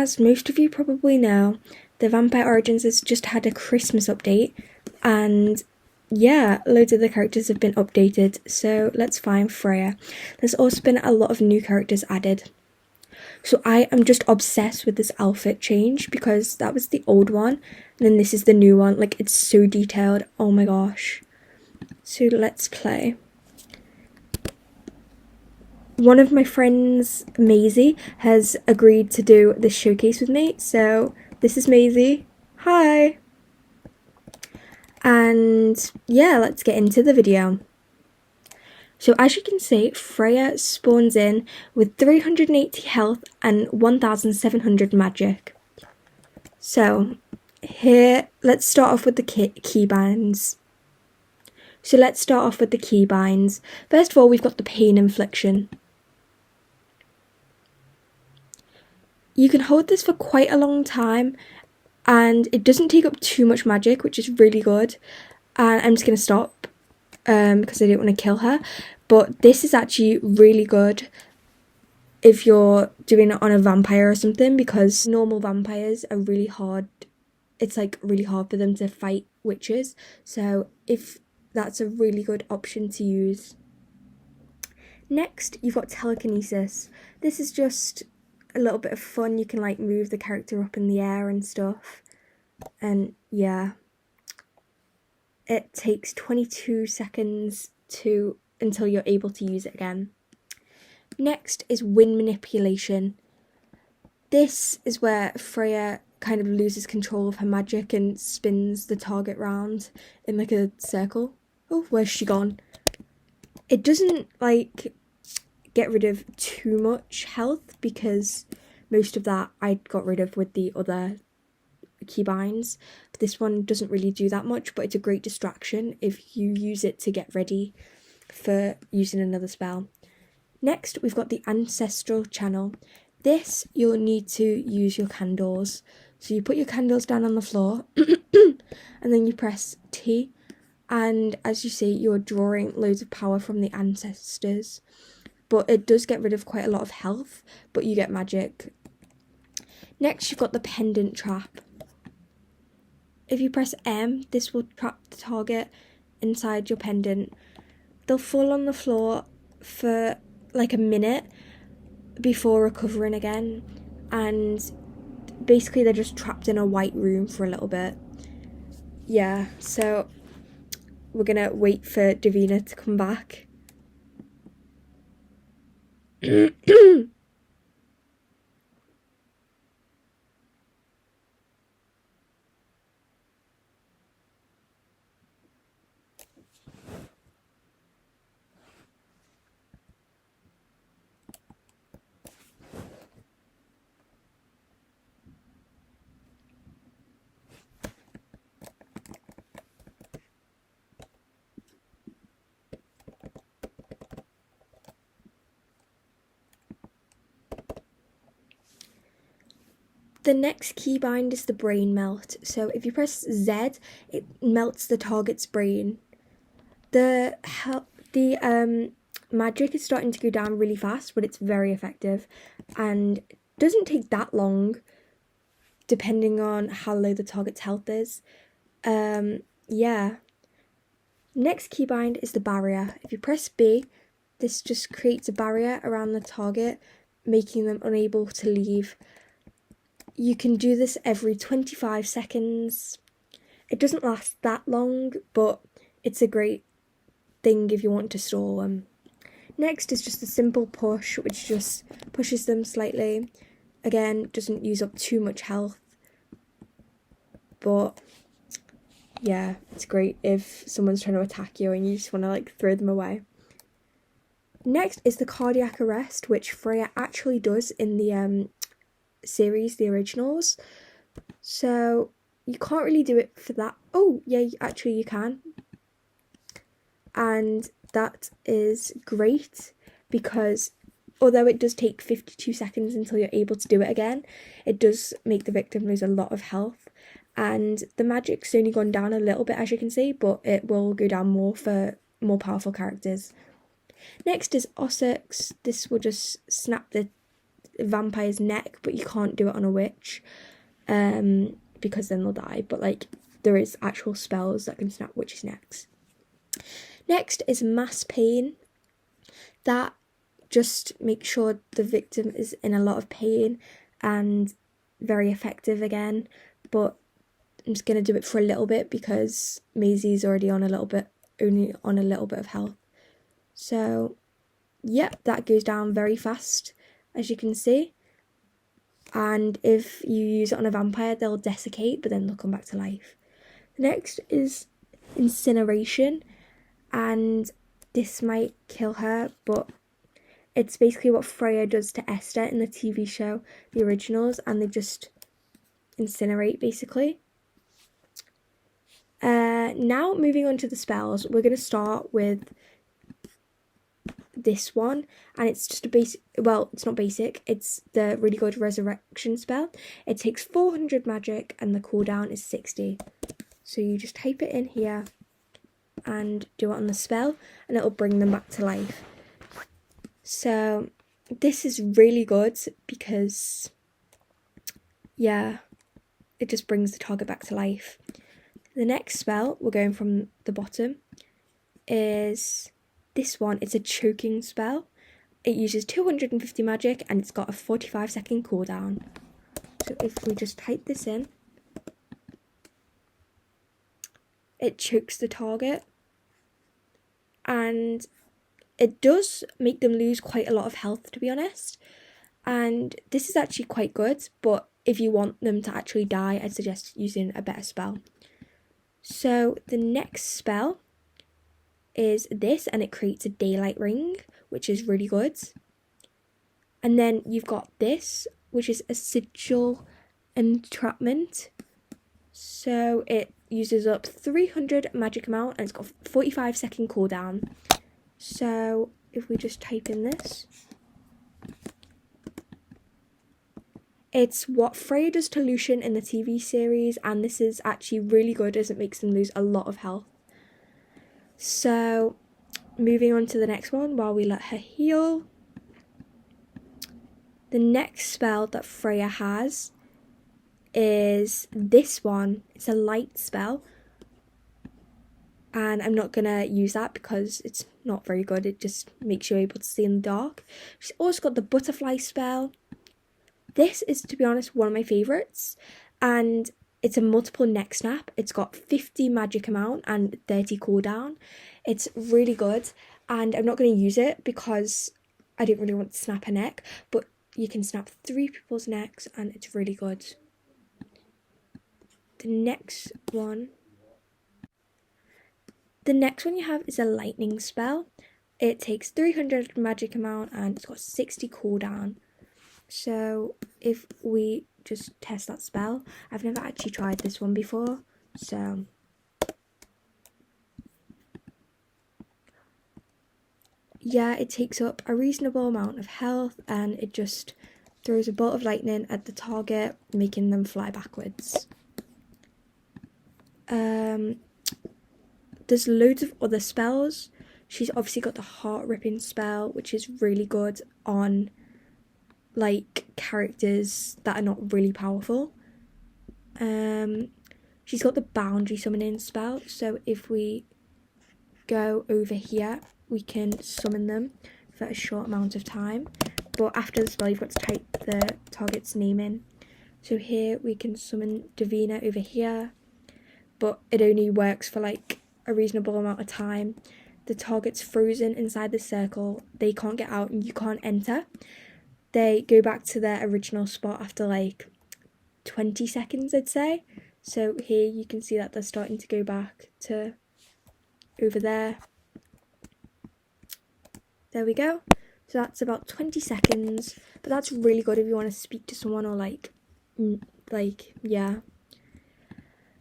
as most of you probably know, the Vampire Origins has just had a Christmas update, and yeah, loads of the characters have been updated, so let's find Freya. There's also been a lot of new characters added. So I am just obsessed with this outfit change because that was the old one, and then this is the new one. Like, it's so detailed, oh my gosh. So let's play. One of my friends, Maisie, has agreed to do this showcase with me, so this is Maisie. Hi! And yeah, let's get into the video. So as you can see, Freya spawns in with 380 health and 1700 magic. So here, let's start off with the keybinds. First of all, we've got the pain infliction. You can hold this for quite a long time, and it doesn't take up too much magic, which is really good. And I'm just going to stop because I don't want to kill her. But this is actually really good if you're doing it on a vampire or something, because normal vampires are really hard. It's like really hard for them to fight witches. So if that's a really good option to use. Next, you've got telekinesis. This is just a little bit of fun. You can like move the character up in the air and stuff, and yeah, it takes 22 seconds until you're able to use it again. Next is wind manipulation. This is where Freya kind of loses control of her magic and spins the target round in like a circle. Oh, where's she gone? It doesn't like get rid of too much health because most of that I got rid of with the other keybinds. This one doesn't really do that much, but it's a great distraction if you use it to get ready for using another spell. Next, we've got the ancestral channel. This, you'll need to use your candles. So you put your candles down on the floor and then you press T, and as you see, you're drawing loads of power from the ancestors. But it does get rid of quite a lot of health, but you get magic. Next, you've got the pendant trap. If you press M, this will trap the target inside your pendant. They'll fall on the floor for like a minute before recovering again, and basically they're just trapped in a white room for a little bit. Yeah, so we're gonna wait for Davina to come back. The next keybind is the brain melt. So if you press Z, it melts the target's brain. The magic is starting to go down really fast, but it's very effective and doesn't take that long depending on how low the target's health is. Yeah. Next keybind is the barrier. If you press B, this just creates a barrier around the target, making them unable to leave. You can do this every 25 seconds. It doesn't last that long, but it's a great thing if you want to stall them. Next is just a simple push, which just pushes them slightly. Again, doesn't use up too much health, but yeah, it's great if someone's trying to attack you and you just want to like throw them away. Next is the cardiac arrest, which Freya actually does in the series, the originals. So you can't really do it for that. Oh yeah, actually you can, and that is great because although it does take 52 seconds until you're able to do it again, it does make the victim lose a lot of health, and the magic's only gone down a little bit, as you can see, but it will go down more for more powerful characters. Next is Ossex. This will just snap the vampire's neck, but you can't do it on a witch, because then they'll die. But like, there is actual spells that can snap witches' necks. Next is mass pain. That just makes sure the victim is in a lot of pain and very effective again. But I'm just gonna do it for a little bit because Maisie's already on only on a little bit of health. So, yep, that goes down very fast, as you can see. And if you use it on a vampire, they'll desiccate, but then they'll come back to life. Next is incineration, and this might kill her, but it's basically what Freya does to Esther in the TV show, the originals, and they just incinerate, basically. Now, moving on to the spells, we're going to start with this one, and it's just a basic, well, it's not basic, it's the really good resurrection spell. It takes 400 magic, and the cooldown is 60. So you just type it in here, and do it on the spell, and it'll bring them back to life. So this is really good because, yeah, it just brings the target back to life. The next spell, we're going from the bottom, is this one. It's a choking spell. It uses 250 magic and it's got a 45-second cooldown. So if we just type this in, it chokes the target, and it does make them lose quite a lot of health, to be honest. And this is actually quite good, but if you want them to actually die, I'd suggest using a better spell. So the next spell is this, and it creates a daylight ring, which is really good. And then you've got this, which is a sigil entrapment. So it uses up 300 magic amount, and it's got a 45-second cooldown. So if we just type in this, it's what Freya does to Lucian in the TV series, and this is actually really good as it makes them lose a lot of health. So moving on to the next one while we let her heal. The next spell that Freya has is this one. It's a light spell, and I'm not gonna use that because it's not very good. It just makes you able to see in the dark. She's also got the butterfly spell. This is, to be honest, one of my favourites, and it's a multiple neck snap. It's got 50 magic amount and 30 cooldown. It's really good, and I'm not going to use it because I don't really want to snap a neck, but you can snap 3 people's necks, and it's really good. The next one you have is a lightning spell. It takes 300 magic amount, and it's got 60 cooldown. So if we just test that spell, I've never actually tried this one before, so yeah, it takes up a reasonable amount of health, and it just throws a bolt of lightning at the target, making them fly backwards. There's loads of other spells. She's obviously got the heart ripping spell, which is really good on like characters that are not really powerful. She's got the boundary summoning spell, so if we go over here, we can summon them for a short amount of time, but after the spell you've got to type the target's name in. So here we can summon Davina over here, but it only works for like a reasonable amount of time. The target's frozen inside the circle, they can't get out and you can't enter. They go back to their original spot after like 20 seconds, I'd say. So here you can see that they're starting to go back to over there. There we go. So that's about 20 seconds. But that's really good if you want to speak to someone or yeah.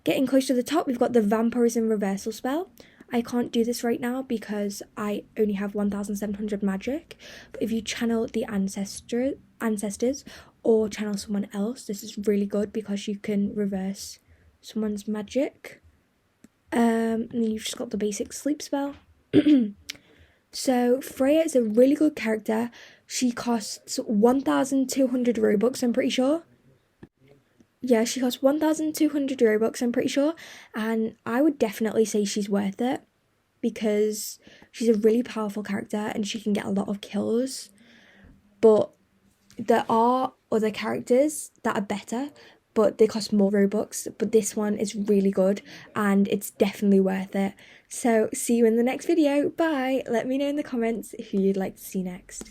Getting close to the top, we've got the Vampirism Reversal spell. I can't do this right now because I only have 1,700 magic. But if you channel the ancestors or channel someone else, this is really good because you can reverse someone's magic. And then you've just got the basic sleep spell. So Freya is a really good character. She costs 1,200 Robux, I'm pretty sure. Yeah, she costs 1,200 Robux, I'm pretty sure. And I would definitely say she's worth it because she's a really powerful character and she can get a lot of kills. But there are other characters that are better, but they cost more Robux. But this one is really good and it's definitely worth it. So see you in the next video. Bye. Let me know in the comments who you'd like to see next.